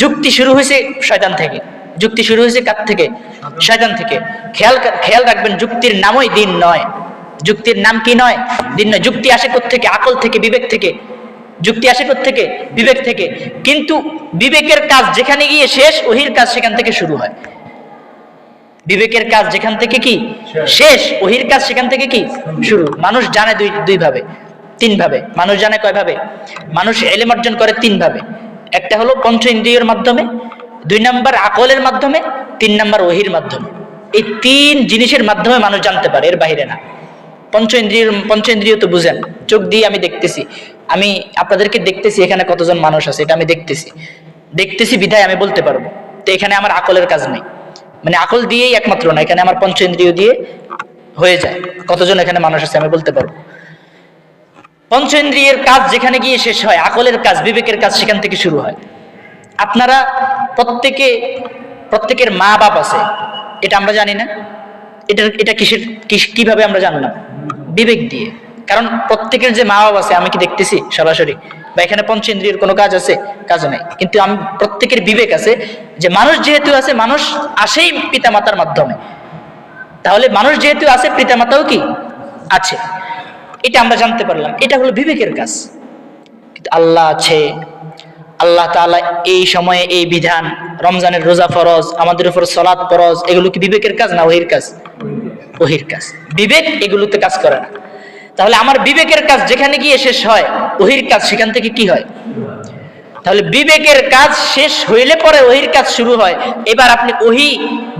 যুক্তি শুরু হয়েছে শয়তান থেকে। যুক্তি শুরু হয়েছে কার থেকে? শয়তান থেকে। খেয়াল রাখবেন, যুক্তির নামই দিন নয়। যুক্তির নাম কি নয়? দিন নয়। যুক্তি আসে কোত্থেকে? আকল থেকে, বিবেক থেকে। যুক্তি আসে কোত্থেকে? বিবেক থেকে। কিন্তু বিবেকের কাজ যেখানে গিয়ে শেষ, ওহির কাজ সেখান থেকে শুরু হয়। বিবেকের কাজ যেখান থেকে কি শেষ, ওহির কাজ সেখান থেকে কি শুরু। মানুষ জানে দুই ভাবে, তিন ভাবে। মানুষ জানে কয় ভাবে? মানুষ ইলম অর্জন করে তিন ভাবে। একটা হলো পঞ্চ ইন্দ্রিয়ের মাধ্যমে, 2 নাম্বার আকলের মাধ্যমে, 3 নাম্বার ওহির মাধ্যমে। এই 3 জিনিসের মাধ্যমে মানুষ জানতে পারে, এর বাইরে না। পঞ্চ ইন্দ্রিয় তো বুঝেন, চোখ দিয়ে আমি দেখতেছি, আমি আপনাদেরকে দেখতেছি, এখানে কতজন মানুষ আছে এটা আমি দেখতেছি বিধায় আমি বলতে পারবো। তো এখানে আমার আকলের কাজ নেই, মানে আকল দিয়েই একমাত্র না, এখানে আমার পঞ্চ ইন্দ্রিয় দিয়ে হয়ে যায়। কতজন এখানে মানুষ আছে আমি বলতে পারবো। পঞ্চ ইন্দ্রিয়ের কাজ যেখানে গিয়ে শেষ হয়, আকলের কাজ, বিবেকের কাজ সেখান থেকে শুরু হয়। আপনারা প্রত্যেকের মা বাপ আছে, এটা আমরা জানি না? এটা কিভাবে আমরা জানলাম? বিবেক দিয়ে। কারণ প্রত্যেকের যে মা বাপ আছে, আমি কি দেখতেছি সরাসরি? বা এখানে পঞ্চেন্দ্রিয়ের কোনো কাজ আছে? কাজ নাই। কিন্তু আমি প্রত্যেকের বিবেক আছে যে মানুষ যেহেতু আছে, মানুষ আসেই পিতামাতার মাধ্যমে। তাহলে মানুষ যেহেতু আছে, পিতামাতাও কি আছে, এটা আমরা জানতে পারলাম। এটা হলো বিবেকের কাজ। কিন্তু আল্লাহ আছে, আল্লাহ তাআলা এই সময়ে এই বিধান, রমজানের রোজা ফরজ, আমাদের উপর সালাত ফরজ, এগুলো কি বিবেকের কাজ না ওহির কাজ? ওহির কাজ। বিবেক এগুলোতে কাজ করে না। তাহলে আমার বিবেকের কাজ যেখানে গিয়ে শেষ হয়, ওহির কাজ সেখান থেকে কি হয়? তাহলে বিবেকের কাজ শেষ হইলে পরে ওহির কাজ শুরু হয়। এবার আপনি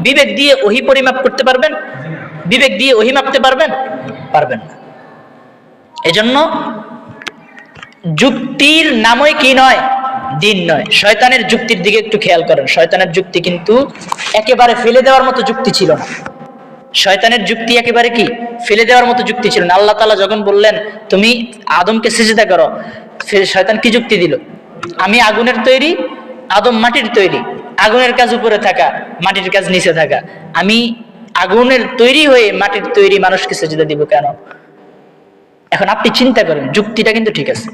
বিবেক দিয়ে ওহি পরিমাপ করতে পারবেন? বিবেক দিয়ে ওহি মাপতে পারবেন? পারবেন না। এজন্য যুক্তির নামই কি নয়? দিন নয়। শয়তানের যুক্তির দিকে একটু খেয়াল করেন। শয়তানের যুক্তি কিন্তু একেবারে ফেলে দেওয়ার মতো যুক্তি ছিল না। শয়তানের যুক্তি একেবারে কি ফেলে দেওয়ার মতো যুক্তি ছিল না। আল্লাহ তাআলা যখন বললেন তুমি আদমকে সিজদা করো, শয়তান কি যুক্তি দিল? আমি আগুনের তৈরি, আদম মাটির তৈরি। আগুনের কাজ উপরে থাকা, মাটির কাজ নিচে থাকা। আমি আগুনের তৈরি হয়ে মাটির তৈরি মানুষকে সিজদা দিব কেন? এখন আপনি চিন্তা করেন, যুক্তিটা কিন্তু ঠিক আছে।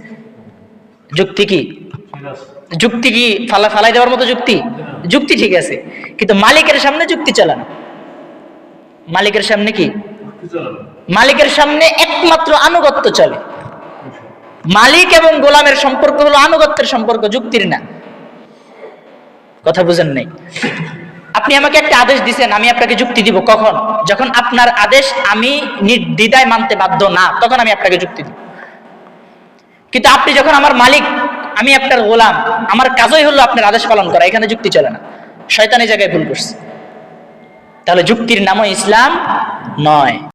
যুক্তি কি ফালাই দেওয়ার মতো যুক্তি ঠিক আছে, কিন্তু মালিকের সামনে যুক্তি চলে না। মালিকের সামনে কি? মালিকের সামনে একমাত্র আনুগত্য চলে। মালিক এবং গোলামের সম্পর্ক হলো আনুগত্যের সম্পর্ক, যুক্তির না। কথা বুঝেন নাই? আপনি আমাকে একটা আদেশ দিছেন, আমি আপনাকে যুক্তি দিব কখন? যখন আপনার আদেশ আমি নির্দ্বিধায় মানতে বাধ্য না, তখন আমি আপনাকে যুক্তি দিব। কিন্তু আপনি যখন আমার মালিক, আমি আপনার গোলাম, আমার কাজই হলো আপনার আদেশ পালন করা, এখানে যুক্তি চলে না। শয়তানি জায়গায় ভুল করছে। তাহলে যুক্তির নামও ইসলাম নয়।